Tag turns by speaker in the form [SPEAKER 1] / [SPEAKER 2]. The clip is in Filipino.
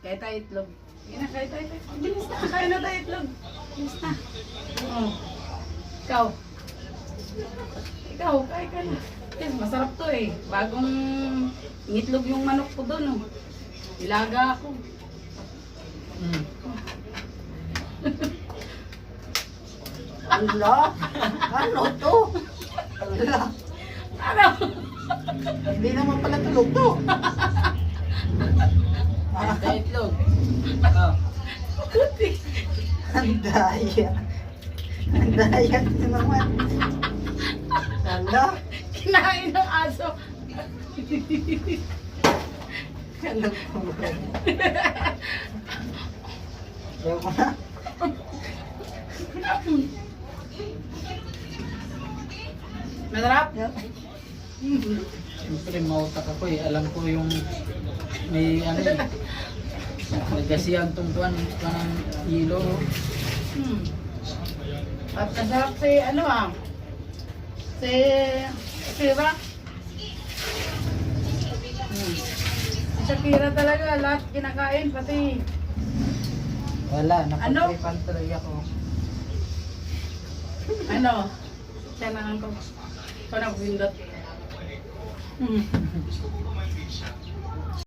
[SPEAKER 1] Kaya tayo itlog. Hindi na, kaya tayo. Bilis na, kaya na tayo itlog. Bilis na. Oo. Ikaw. Ikaw, kaya ka na. Yes, masarap to eh. Bagong itlog yung manok ko doon. Oh. Ilaga ako.
[SPEAKER 2] Ala, ano to? Ala,
[SPEAKER 1] Ano?
[SPEAKER 2] hindi naman pala tulog to.
[SPEAKER 3] Ito itlog. Oh.
[SPEAKER 1] Puti.
[SPEAKER 2] Ang daya. Ang daya na naman. Ala,
[SPEAKER 1] Kinain ng aso.
[SPEAKER 2] ano po ba? Ayaw ko na.
[SPEAKER 1] Masarap?
[SPEAKER 3] Siyempre, mautak ako eh. Alam ko yung may ano eh. Nagkasiyang tungtuan ng hilo.
[SPEAKER 1] At masarap si ano ah. Si Shakira. Si Shakira talaga, lahat kinakain, pati
[SPEAKER 3] Wala,
[SPEAKER 1] Ano?
[SPEAKER 3] napag-tripan tuloy ako.
[SPEAKER 1] ano. Siya na lang ko. Ikaw na pindot.